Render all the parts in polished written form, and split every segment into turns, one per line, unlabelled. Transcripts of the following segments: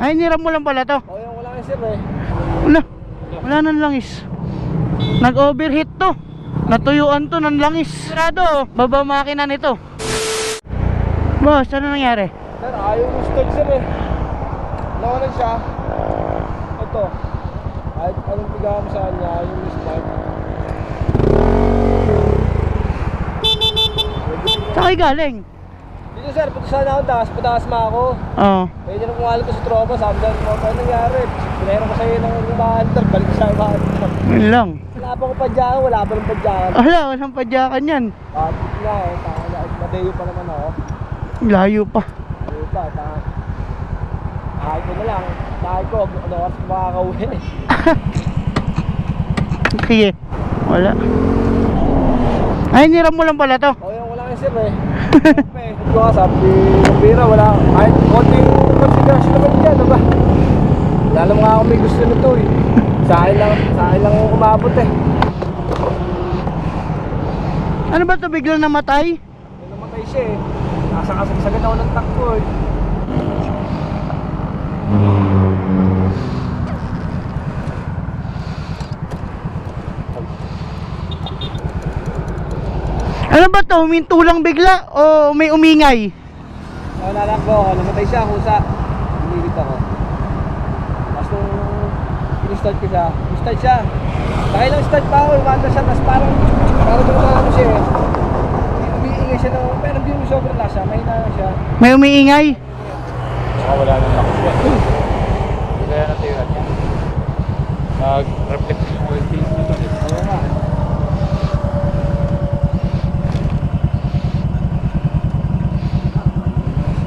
Ay, niram mo lang pala to.
O yung wala sir eh.
Wala nang langis. Nag-overheat to. Natuyuan to ng langis. Sigurado, baba makina nito. Boss, ano nangyari?
Sir, ayaw yung stall sir eh. Nawalan siya. Ito. Kahit anong bigyan mo sa kanya, ayaw yung start.
Saan kayo galing?
Dito sir, punta sana ako taas. Pataas ma ako.
Oo.
Pwede na kung alam ko sa tropa. Sabi na mo, ano nangyari? Pinahira ko sa'yo ng umahantar. Balik ko sa umahantar.
Yun lang.
Wala pa akong padyakan. Wala pa ng padyakan.
Walang padyakan yan.
Bakit nga eh. Madeyo pa naman ako.
Layo pa.
Madeyo pa. Kahit ko na lang. Kahit ko, ano oras ko makakauwi.
Sige. Wala. Ay, niram mo lang pala to.
O yung wala sir eh. Ito nga sabi ng pera, wala. Kahit konting consideration naman dyan, diba? Wala naman nga ako may gusto nito eh. Sa akin lang ako kumabot eh.
Ano ba to, biglang namatay?
May namatay siya eh. Nasakasagsagan ako ng takbo eh.
Ano ba to, huminto lang bigla o may umingay?
Nalalakbo ako, namatay siya kung sa umilit ako. Tapos nung in-start ko siya, in-start siya. Dahil lang start pa ako, umanda siya, tapos parang ano siya eh. Umiingay siya ng, pero hindi mo sobrang lasa, mahina lang siya.
May umiingay?
Saka wala nang lakas yan. Kaya natira niya. Nag-reflect yung oil change nito.
Oo nga.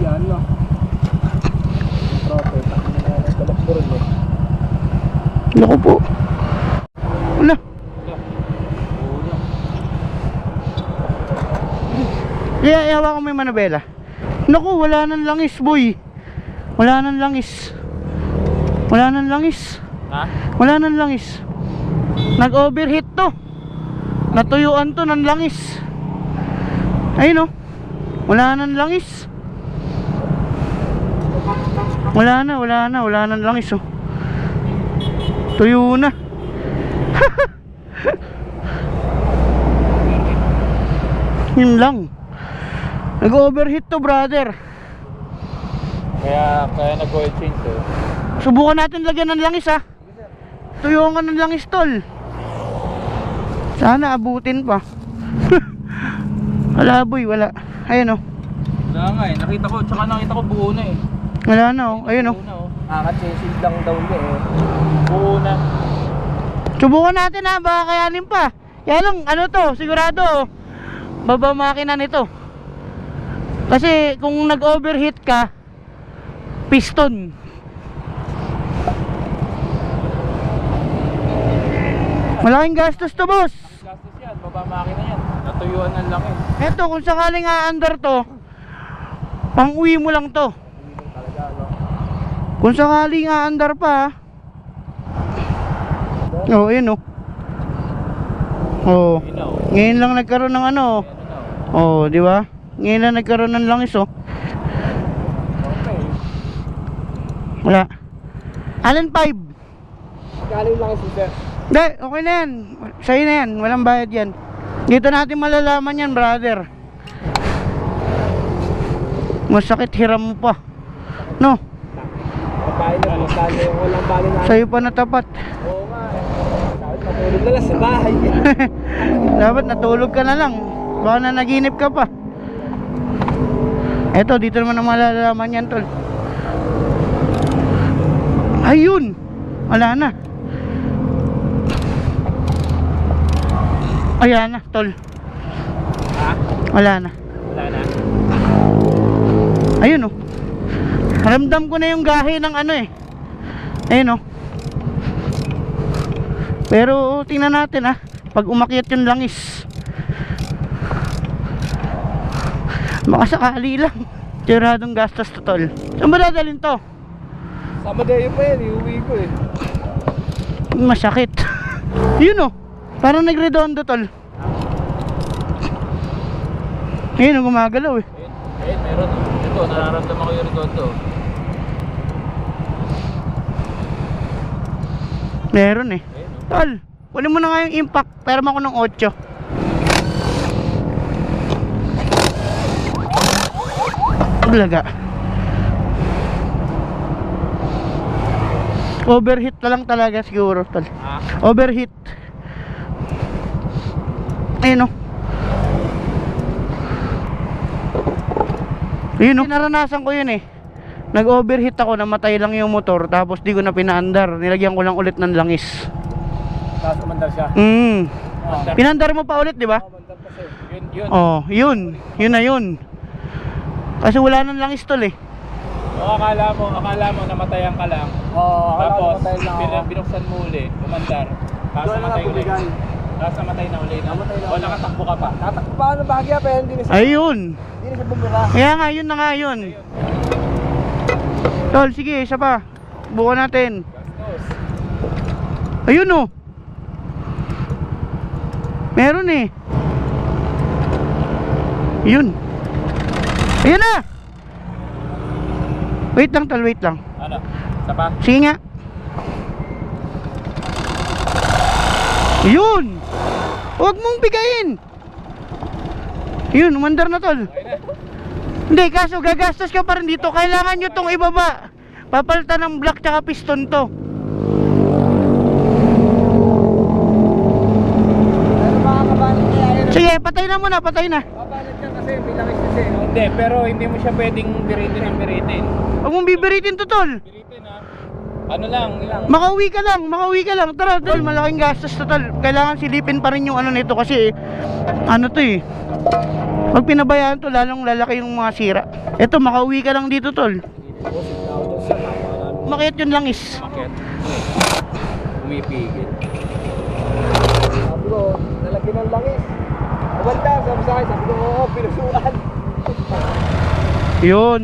Yan lang. Proper. Mas kalakbo rin eh.
Naku po. Wala. Kaya ihawa ko may manabela. Naku, wala nang langis boy. Wala nang langis. Wala nang langis.
Ha?
Wala nang langis. Nag-overheat to. Natuyuan to ng langis. Ayun o. Wala nang langis. Wala nang langis oh. Tuyo na. Yun lang. Nag-overheat to brother.
Kaya nag-oil change eh.
Subukan natin lagyan ng langis ha. Tuyungan ng langis tol. Sana abutin pa. Wala boy, wala. Ayun oh.
Wala nga eh, nakita ko buo na eh.
Wala na oh, ayun oh.
Buo na oh.
Kaka-chasing lang daw niya eh.
Buo na.
Subukan natin ha, baka kayanin pa. Kaya lang, ano to, sigurado baba makina nito. Kasi kung nag-overheat ka, piston. Malaking gastos to boss.
Gastos yan, baba makina yan. Natuyuan ng lang eh.
Eto, kung sakaling aandar to, pang uwi mo lang to. Kung sakaling aandar pa. Oh, yun oh. Oh. Ngayon lang nagkaroon ng ano. Oh, di ba? Ngayon lang nagkaroon ng langis oh. Wala. Allen 5.
Galing lang si sir.
Hindi, okay na yan. Sa'yo na yan, walang bayad yan. Dito natin malalaman yan brother. Masakit hiram mo pa. No?
Bahay na, magkano yung walang bali na.
Sa'yo pa natapat.
Oo nga eh. Dapat matulog na lang sa bahay.
Dapat natulog ka na lang. Baka na naginip ka pa. Eto, dito naman ang malalaman yan tol. Ayun. Wala na. Ayan na tol.
Ha?
Wala na.
Wala na.
Ayun oh. Ramdam ko na yung gahe ng ano eh. Ayun oh. Pero tingnan natin ah. Pag umakyat yung langis, baka sakali lang. Tiradong gastos to tol. Saan ba dadalhin to?
Sa Madeyo pa yan, iuwi ko eh.
Masakit. Yun oh. Parang nagredondo tol. Ayun oh, gumagalaw eh.
Ayun, meron. Ito, nararamdaman ko yung redondo.
Meron eh. Tol, kunin mo na nga yung impact. Pero ako ng 8. Bulaga. Overheat na lang talaga siguro, tol. Overheat. Ayun o. Ayun o. Naranasan ko yun eh. Nag-overheat ako, namatay lang yung motor. Tapos di ko na pinaandar. Nilagyan ko lang ulit ng langis.
Tapos umandar siya.
Pinandar mo pa ulit, di ba?
Umandar pa siya.
Yun.
Oh, yun. Yun na yun. Kasi wala nang langis tol eh.
O, akala mo namatayan ka lang.
Oo,
Tapos,
namatay lang ako.
binuksan mo uli, umandar. Tapos
Doon na
namatay ulit.
nabuligan.
Tapos namatay na ulit.
Namatay na
O,
ulit.
nakatakbo ka pa.
Tatakbo pa ako ng bahagya pero hindi na siya.
Ayun.
Hindi na siya bumira.
Kaya nga, yun na nga yun. Tol, sige, isa pa. Buka natin.
Gastos.
Ayun oh. Meron eh. Yun. Ayun na. Wait lang tol, wait lang.
Ano? Isa pa?
Sige nga. Yun. Huwag mong bigayin. Yun, umandar na tol.
Okay na.
Hindi, kaso gagastos ka pa rin dito. Kailangan nyo tong ibaba. Papalitan ng block tsaka piston to.
Pero makakabalit niya yun.
Sige, patay na muna, patay na.
Kabalit ka kasi may langis kasi. No?
Hindi, pero hindi mo siya pwedeng biritin ng biritin.
Huwag mong bibiritin to tol.
Biritin ha. Ano lang, ilang.
Makauwi ka lang, makauwi ka lang. Tara tol, malaking gastos to tol. Kailangan silipin pa rin yung ano nito kasi ano to eh. Pag pinabayaan to, lalong lalaki yung mga sira. Eto, makauwi ka lang dito tol. Makit yung langis.
Bakit? Umipigil.
Sabi ko, nalagyan ng langis. Umandar, sabi sa akin, sabi ko, oo, pinusuan.
Yun.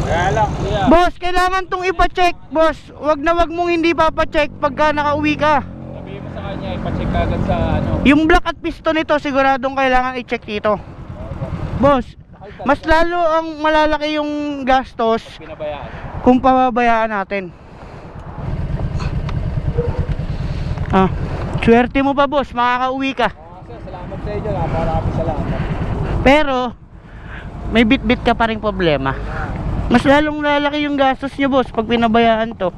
Kaya lang, kuya.
Boss, kailangan tong ipa-check, boss. Wag na wag mong hindi papacheck pagka nakauwi ka.
Sabihin mo sa kanya, ipacheck agad sa ano.
Yung block at piston nito, siguradong kailangan i-check dito. Boss, mas lalo ang malalaki yung gastos
Pinabayaan.
kung pababayaan natin. Ah, swerte mo pa boss, makakauwi ka.
Sir, salamat sa inyo. Maraming salamat.
Pero, may bit-bit ka pa rin problema. Mas lalong lalaki yung gastos nyo boss pag pinabayaan to.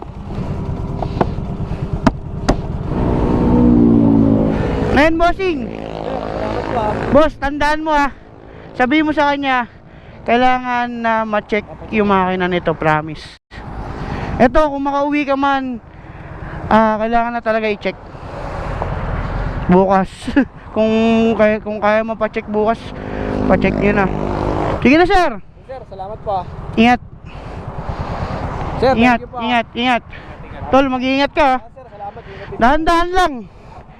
Ngayon bossing,
Salamat po.
boss, tandaan mo ha. Sabihin mo sa kanya, kailangan na ma-check yung makina nito, promise. Eto, kung makauwi ka man, kailangan na talaga i-check bukas. kung kaya mo pa-check bukas, pa-check nyo na. Sige na sir.
Sir, salamat po.
Ingat.
Sir,
Ingat,
thank you po.
ingat. Tol, mag-iingat ka ha.
Sir, salamat. Ingat din.
Dahan-dahan lang.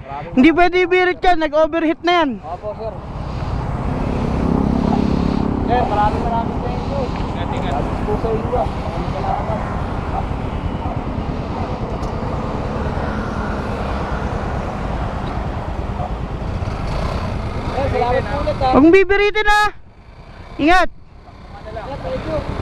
Hindi pwede ibirit yan, nag-overheat na yan.
Opo, sir. Sir, maraming thank you.
Ingat.
Salamat po sa inyo. Maraming salamat. Sir, salamat po ulit ha.
Huwag mong bibiritin ha. Ingat.
Ingat, thank you.